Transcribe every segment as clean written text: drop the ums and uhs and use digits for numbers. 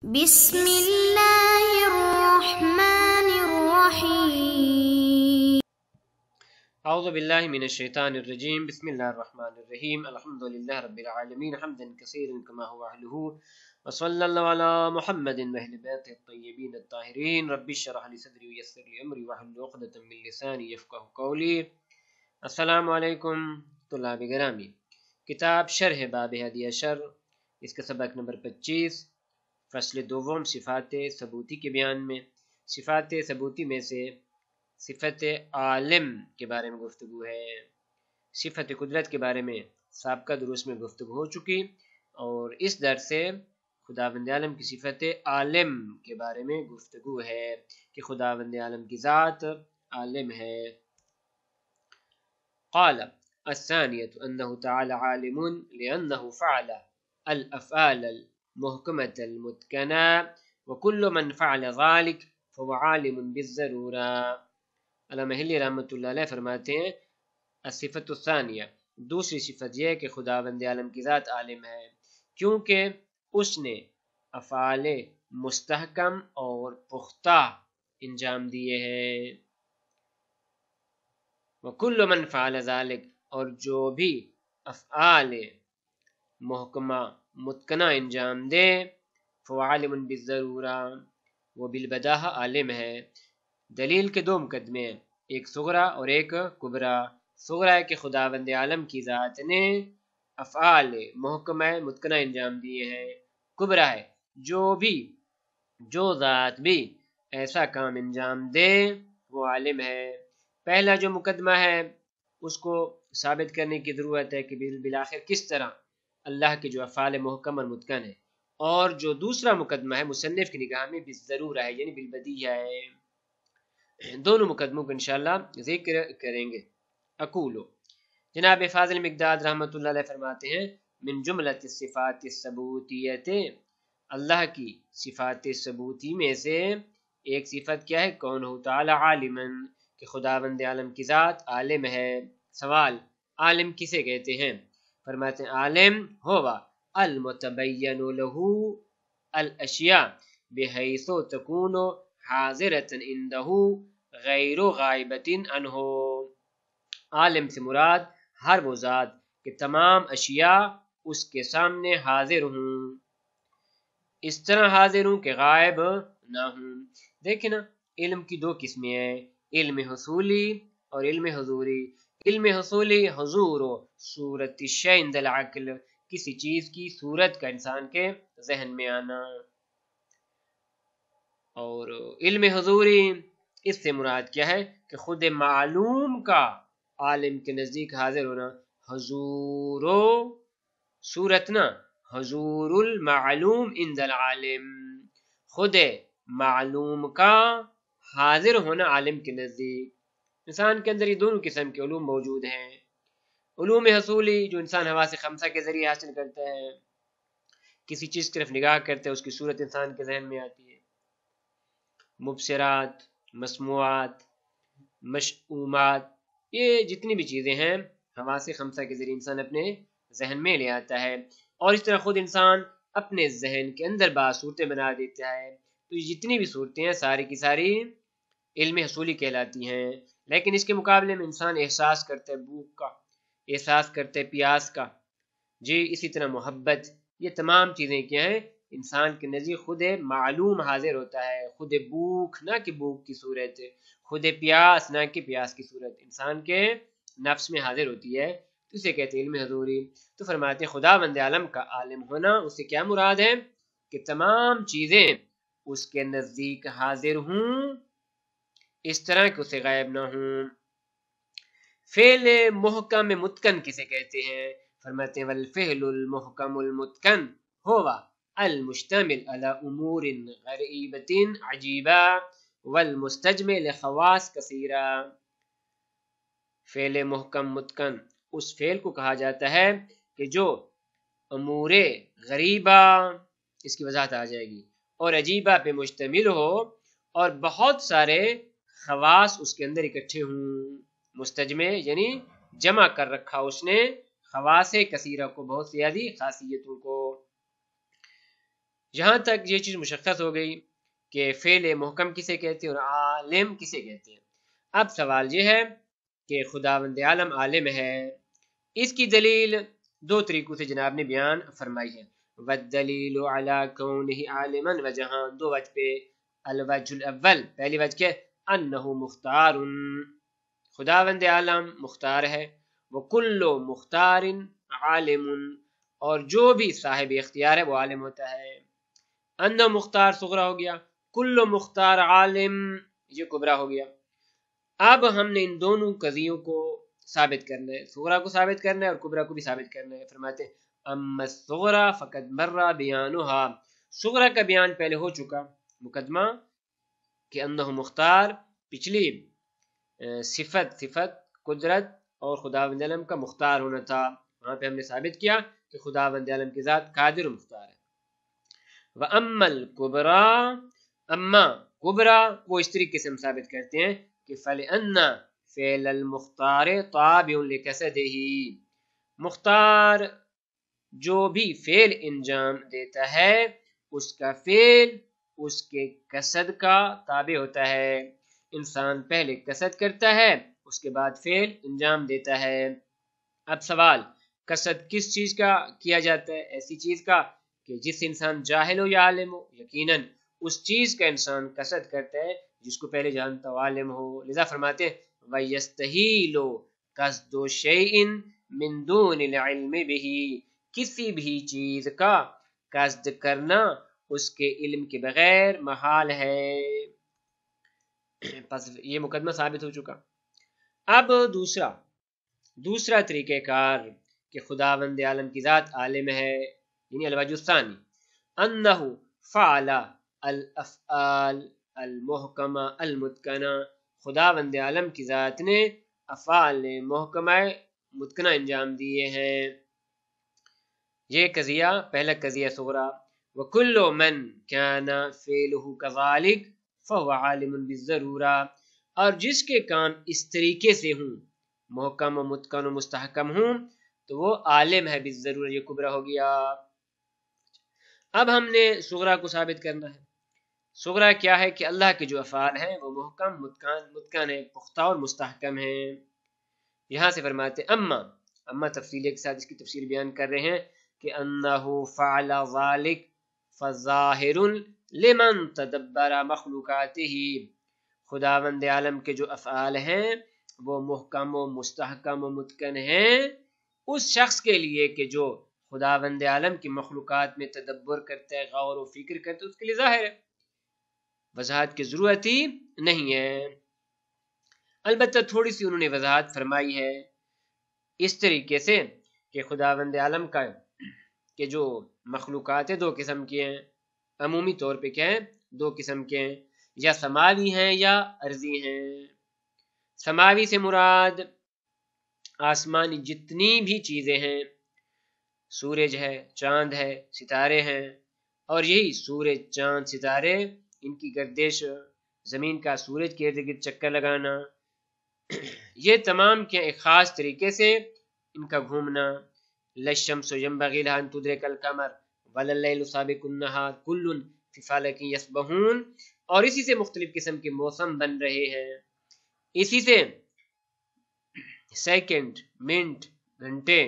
بسم الله الرحمن الرحيم. اعوذ باللہ من الشیطان الرجیم بسم اللہ الرحمن الرحیم الحمد للہ رب العالمین حمدا کثیرا کما هو اہلہ وصلی اللہ علی محمد واہل بیتہ الطیبین الطاہرین رب اشرح لی صدری ویسر لی امری واحلل عقدۃ من لسانی یفقهوا قولی۔ السلام علیکم طلاب گرامی، کتاب شرح باب ہدی عشر، اس کا سبق نمبر 25، فصل دوم صفات ثبوتی کے بیان میں۔ صفات ثبوتی میں سے صفت عالم کے بارے میں گفتگو ہے۔ صفت قدرت کے بارے میں سابقہ دروس میں گفتگو ہو چکی، اور اس درس سے خداوند عالم کی صفت عالم کے بارے میں گفتگو ہے کہ خداوند عالم کی ذات عالم ہے۔ قال الثانیة انه تعالی عالم لانه فعل الافعال المحکمة المتقنة وكل من فعل ذلك فهو عالم بالضرورة۔ علامہ ہلی رحمۃ اللہ علیہ فرماتے ہیں الصفت الثانیہ، دوسری صفت یہ ہے کہ خداوند عالم کی ذات عالم ہے کیونکہ اس نے افعال مستحکم اور پختہ انجام دیے ہیں۔ وَكُلُّ مَنْ فَعَلَ ذَلِكَ، اور جو بھی افعال محکمہ متقنہ انجام دے فَهُوَ عَالِمٌ بِالضَّرُورَةِ، وہ بالبداہہ عالم ہے۔ دلیل کے دو مقدمے ہیں، ایک صغرا اور ایک کبرا۔ صغرا ہے کہ خداوند عالم کی ذات نے افعال محکمہ متقنہ انجام دیے ہیں۔ کبرا ہے جو ذات بھی ایسا کام انجام دے وہ عالم ہے۔ پہلا جو مقدمہ ہے اس کو ثابت کرنے کی ضرورت ہے کہ بالآخر کس طرح اللہ کے جو افعال محکم اور متقن ہے، اور جو دوسرا مقدمہ ہے مصنف کی نگاہ میں بالضرورہ ہے یعنی بالبدیہہ ہے۔ دونوں مقدموں کو انشاءاللہ ذکر کریں گے۔ اقولو، جناب فاضل مقداد رحمۃ اللہ علیہ فرماتے ہیں من جملۃ الصفات الثبوتیۃ، اللہ کی صفات ثبوتی میں سے ایک صفت کیا ہے؟ کونہ تعالی عالما، کہ خداوند عالم کی ذات عالم ہے۔ سوال، عالم کسے کہتے ہیں؟ فرماتے ہیں عالم ہوا المتبین له الاشیاء بحیث تکون حاضرۃ عنده غیر غائبۃ عنہ۔ عالم سے مراد ہر وہ ذات کہ تمام اشیاء اس کے سامنے حاضر ہوں، اس طرح حاضر ہوں کہ غائب نہ ہوں۔ دیکھیں نا، علم کی دو قسمیں ہیں، علم حصولی اور علم حضوری۔ علم حصولی حضور صورت الشیء عند العقل، کسی چیز کی صورت کا انسان کے ذہن میں آنا، اور علم حضوری اس سے مراد کیا ہے کہ خود معلوم کا عالم کے نزدیک حاضر ہونا۔ حضور صورت نہ، حضور المعلوم عند العالم، خود معلوم کا حاضر ہونا عالم کے نزدیک۔ انسان کے اندر یہ دونوں قسم کے علوم موجود ہیں۔ علوم حصولی جو انسان حواس خمسہ کے ذریعے حاصل کرتا ہے، کسی چیز کی طرف نگاہ کرتا ہے اس کی صورت انسان کے ذہن میں آتی ہے۔ مبصرات، مسموعات، مشؤومات، یہ جتنی بھی چیزیں ہیں حواس خمسہ کے ذریعے انسان اپنے ذہن میں لے آتا ہے، اور اس طرح خود انسان اپنے ذہن کے اندر بعض صورتیں بنا دیتا ہے۔ تو یہ جتنی بھی صورتیں ہیں ساری کی ساری علم حصولی کہلاتی ہیں۔ لیکن اس کے مقابلے میں انسان احساس کرتا ہے بھوک کا، احساس کرتا ہے پیاس کا، جی اسی طرح محبت، یہ تمام چیزیں کیا ہیں؟ انسان کے نزدیک خود معلوم حاضر ہوتا ہے۔ خود بھوک نہ کہ بھوک کی صورت، خود پیاس نہ کہ پیاس کی صورت انسان کے نفس میں حاضر ہوتی ہے، تو اسے کہتے ہیں علم حضوری۔ تو فرماتے ہیں خداوند عالم کا عالم ہونا، اس سے کیا مراد ہے؟ کہ تمام چیزیں اس کے نزدیک حاضر ہوں، اس طرح کہ اسے غائب نہ ہوں۔ فعل محکم متقن کسے کہتے ہیں؟ فرماتے ہیں والفعل المحکم المتقن ہوا المشتمل على امور غریبۃ عجیبہ والمستجمع لخواص کثیرہ۔ فعل محکم متقن اس فعل کو کہا جاتا ہے کہ جو امور غریبہ، اس کی وضاحت آ جائے گی، اور عجیبہ پہ مشتمل ہو، اور بہت سارے خواص اس کے اندر اکٹھے ہوں۔ مستجمع یعنی جمع کر رکھا اس نے خواص کثیرہ کو، بہت زیادہ خاصیتوں کو۔ یہاں تک یہ چیز مشخص ہو گئی کہ فعل محکم کسے کہتے ہیں اور عالم کسے کہتے ہیں۔ اب سوال یہ ہے کہ خداوند عالم عالم ہے، اس کی دلیل دو طریقوں سے جناب نے بیان فرمائی ہے۔ والدلیل علی کونہ عالما وجہاں، دو وجہ پہ۔ الوجہ الاول، پہلی وجہ کیا ہے؟ انہ مختار، خداوند عالم مختار ہے۔ وکل مختار عالم، اور جو بھی صاحب اختیار ہے وہ عالم ہوتا ہے۔ انہ مختار صغرا ہو گیا، کل مختار عالم یہ کبرا ہو گیا۔ اب ہم نے ان دونوں قضیوں کو ثابت کرنا ہے، صغرا کو ثابت کرنا ہے اور کبرا کو بھی ثابت کرنا ہے۔ فرماتے ہیں اما الصغرا فقد مر بیانها، صغرا کا بیان پہلے ہو چکا، مقدمہ کہ انہ مختار، پچھلی صفت قدرت اور خداوند عالم کا مختار ہونا تھا، وہاں پہ ہم نے ثابت کیا کہ خداوند عالم کی ذات قادر و مختار ہے۔ وَأَمَّا الْكُبْرَى، اما کبرا وہ اس طریقے سے ہم ثابت کرتے ہیں کہ فَلِأَنَّ فعل المختار تابع لقصدہ، مختار جو بھی فعل انجام دیتا ہے اس کا فعل اس کے قصد کا تابع ہوتا ہے۔ انسان پہلے قصد کرتا ہے اس کے بعد فعل انجام دیتا ہے۔ اب سوال، قصد کس چیز کا کیا جاتا ہے؟ ایسی چیز کا کہ جس انسان جاہل ہو یا عالم ہو، یقیناً اس چیز کا انسان قصد کرتا ہے جس کو پہلے جانتا ہو، عالم ہو۔ لذا فرماتے ہیں وَيَسْتَحِيلُ قَصْدُ شَيْءٍ مِّن دُونِ الْعِلْمِ بِهِ، کسی بھی چیز کا قصد کرنا اس کے علم کے بغیر محال ہے۔ پس یہ مقدمہ ثابت ہو چکا۔ اب دوسرا طریقہ کار کہ خداوند عالم کی ذات عالم ہے، یعنی الوجہ الثانی انہ فعل الافعال المحکمہ المتقنہ، خداوند عالم کی ذات نے افعال محکمہ متقنہ انجام دیے ہیں۔ یہ قضیہ پہلا قضیہ صغرا۔ وَكُلُّ مَنْ كَانَ فِعْلُهُ كَذَلِكَ فَهُوَ عَالِمٌ بِالضَّرُورَةِ، اور جس کے کام اس طریقے سے ہوں، محکم و متقن و مستحکم ہوں، تو وہ عالم ہے بالضرورہ، یہ کبرا ہو گیا۔ اب ہم نے صغرا کو ثابت کرنا ہے۔ صغرا کیا ہے کہ اللہ کے جو افعال ہیں وہ محکم متقن ہیں، پختہ اور مستحکم ہیں۔ یہاں سے فرماتے اما تفصیل کے ساتھ اس کی تفصیل بیان کر رہے ہیں کہ انہ فعل ذلک فظاہر لمن تدبر مخلوقاتہ، خداوند عالم کے جو افعال ہیں وہ محکم و مستحکم و متقن ہیں اس شخص کے لیے کہ جو خداوند عالم کی مخلوقات میں تدبر کرتا ہے، غور و فکر کرتا ہے، اس کے لیے ظاہر ہے، وضاحت کی ضرورت ہی نہیں ہے۔ البتہ تھوڑی سی انہوں نے وضاحت فرمائی ہے اس طریقے سے کہ خداوند عالم کا کہ جو مخلوقات ہیں دو قسم کی ہیں، عمومی طور پہ کیا ہیں؟ دو قسم کے ہیں، یا سماوی ہیں یا ارضی ہیں۔ سماوی سے مراد آسمانی جتنی بھی چیزیں ہیں، سورج ہے، چاند ہے، ستارے ہیں، اور یہی سورج، چاند، ستارے، ان کی گردش، زمین کا سورج کے ارد گرد چکر لگانا، یہ تمام کیا ایک خاص طریقے سے ان کا گھومنا۔ لَلشَّمْسُ يَنبَغِي لَهَا أَن تُدْرِكَ الْقَمَرَ وَلَا اللَّيْلُ سَابِقُ النَّهَارِ كُلٌّ فِي فَلَكٍ يَسْبَحُونَ، اور اسی سے مختلف قسم کے موسم بن رہے ہیں، اسی سے سیکنڈ، منٹ، گھنٹے،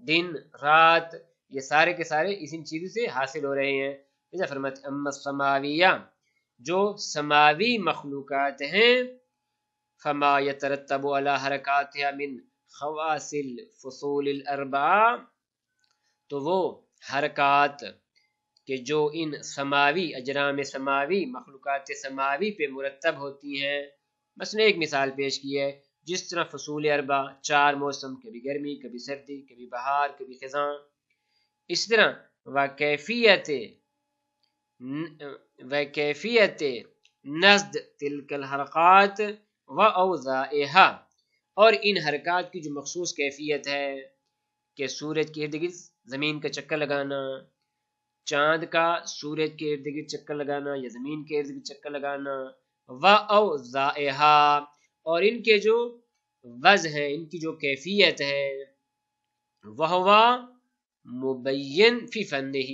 دن، رات، یہ سارے کے سارے اسی چیزوں سے حاصل ہو رہے ہیں۔ جیسا فرماتے اما السماویہ، جو سماوی مخلوقات ہیں، فما یترتب علی حرکاتها من خواص الفصول الاربعہ، تو وہ حرکات کہ جو ان سماوی اجرام سماوی مخلوقات سماوی پہ مرتب ہوتی ہیں، مثلا ایک مثال پیش کی ہے، جس طرح فصول اربع، چار موسم، کبھی گرمی، کبھی سردی، کبھی بہار، کبھی خزاں، اس طرح وکیفیت نزد تلک الحرکات و اوضاعها، اور ان حرکات کی جو مخصوص کیفیت ہے کہ سورج کے ارد گرد زمین کا چکر لگانا، چاند کا سورج کے ارد گرد چکر لگانا یا زمین کے ارد گرد چکر لگانا، و اوضاعها، اور ان کے جو وضع ہیں، ان کی جو کیفیت ہے، وہوا مبین فی فنہ،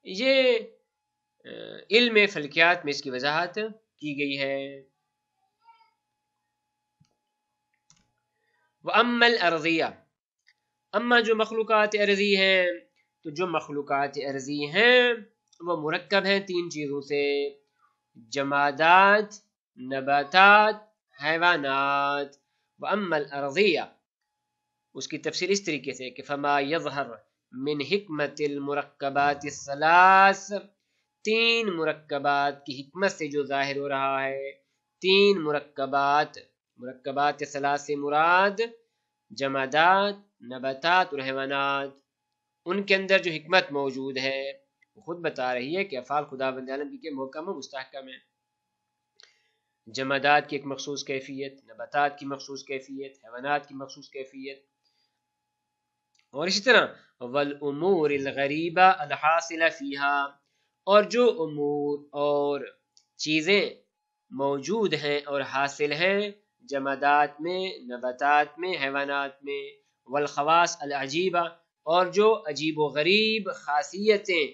یہ علم فلکیات میں اس کی وضاحت کی گئی ہے۔ وَأَمَّا الْأَرْضِيَّةُ، اما جو مخلوقات ارضی ہیں، تو جو مخلوقات ارضی ہیں وہ مرکب ہیں 3 چیزوں سے: جمادات، نباتات، حیوانات۔ وَأَمَّا الْأَرْضِيَّةُ، اس کی تفسیر اس طریقے سے کہ فَمَا يَظْهَرُ مِنْ حِکْمَةِ الْمُرَکَّبَاتِ الثَّلَاثِ، 3 مرکبات کی حکمت سے جو ظاہر ہو رہا ہے، 3 مرکبات ثلاث سے مراد جمادات، نباتات اور حیوانات، ان کے اندر جو حکمت موجود ہے وہ خود بتا رہی ہے کہ افعال خداوند عالم کی محکم و مستحکم ہے۔ جمادات کی ایک مخصوص کیفیت، نباتات کی مخصوص کیفیت، حیوانات کی مخصوص کیفیت، اور اسی طرح والامور الغریبہ الحاصلہ فیہا، اور جو امور اور چیزیں موجود ہیں اور حاصل ہیں جمادات میں، نباتات میں، حیوانات میں، والخواص العجیبہ، اور جو عجیب و غریب خاصیتیں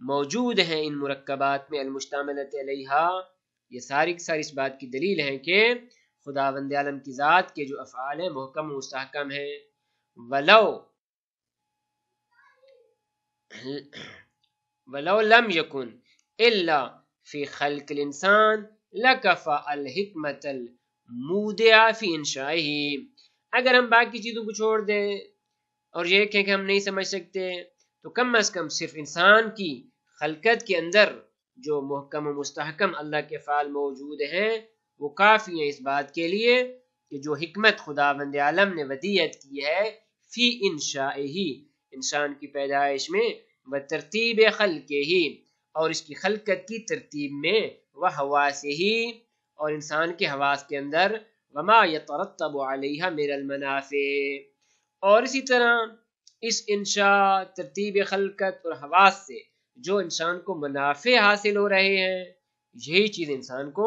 موجود ہیں ان مرکبات میں، المشتملۃ علیہا، یہ ساری اس بات کی دلیل ہے کہ خداوند عالم کی ذات کے جو افعال ہیں محکم و مستحکم ہیں۔ ولو لم یکن الا فی خلق الانسان لکفى الحکمۃ المودعہ فی انشائہ، اگر ہم باقی چیزوں کو چھوڑ دیں اور یہ کہیں کہ ہم نہیں سمجھ سکتے، تو کم از کم صرف انسان کی خلقت کے اندر جو محکم و مستحکم اللہ کے افعال موجود ہیں وہ کافی ہیں اس بات کے لیے کہ جو حکمت خداوند عالم نے ودیعت کی ہے فی انشائہ، انسان کی پیدائش میں، و ترتیب خلقہ، اور اس کی خلقت کی ترتیب میں، و حواسہ، اور انسان کے حواس کے اندر، وما یترتب علیہ من المنافع، اور اسی طرح اس انشاء، ترتیب خلقت اور حواس سے جو انسان کو منافع حاصل ہو رہے ہیں، یہی چیز انسان کو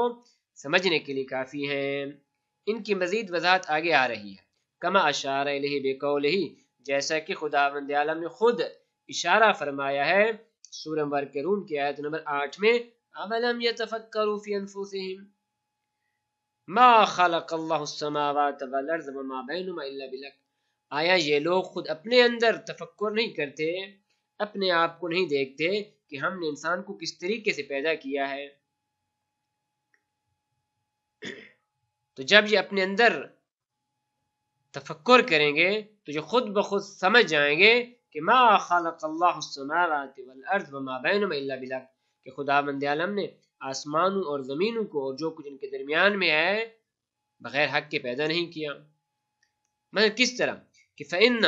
سمجھنے کے لیے کافی ہیں۔ ان کی مزید وضاحت آگے آ رہی ہے۔ کما اشار الیہ بقولہ، جیسا کہ خداوند عالم نے خود اشارہ فرمایا ہے سورہ ورقرون کی آیت نمبر 8 میں، اولم یتفکروا فی انفسہم ما خلق اللہ السماوات والارض وما بینہما الا بالحق، آیا یہ لوگ خود اپنے اندر تفکر نہیں کرتے، اپنے آپ کو نہیں دیکھتے کہ ہم نے انسان کو کس طریقے سے پیدا کیا ہے؟ تو جب یہ اپنے اندر تفکر کریں گے تو یہ خود بخود سمجھ جائیں گے کہ ما خلق اللہ السماوات والارض وما بینہما الا بالحق، کہ خداوند عالم نے آسمانوں اور زمینوں کو اور جو کچھ ان کے درمیان میں ہے بغیر حق کے پیدا نہیں کیا۔ مگر کس طرح کہ فإن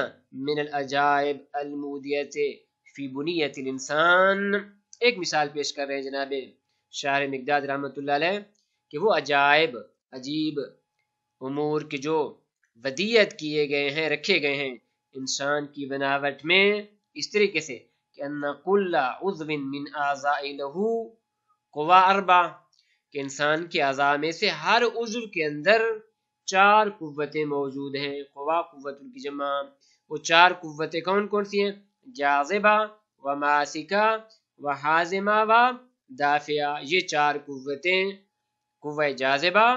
من العجائب المودیة فی بنیت الانسان، ایک مثال پیش کر رہے ہیں جناب شاعر مقداد رحمۃ اللہ علیہ کہ وہ عجائب، عجیب امور کے جو ودیعت کیے گئے ہیں، رکھے گئے ہیں انسان کی بناوٹ میں، اس طریقے سے کہ ان کل عضو من اعضاء لہ قوا اربع، کہ انسان کے اعضاء میں سے ہر عضو کے اندر 4 قوتیں موجود ہیں۔ قوا قوت کی جمع، وہ 4 قوتیں کون کون سی ہیں؟ جاذبہ و ماسکہ و حازمہ و دافعہ، یہ 4 قوتیں، قوہ جاذبہ،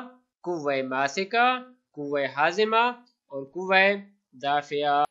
قوہ ماسکہ، قوہ حازمہ اور قوہ دافعہ۔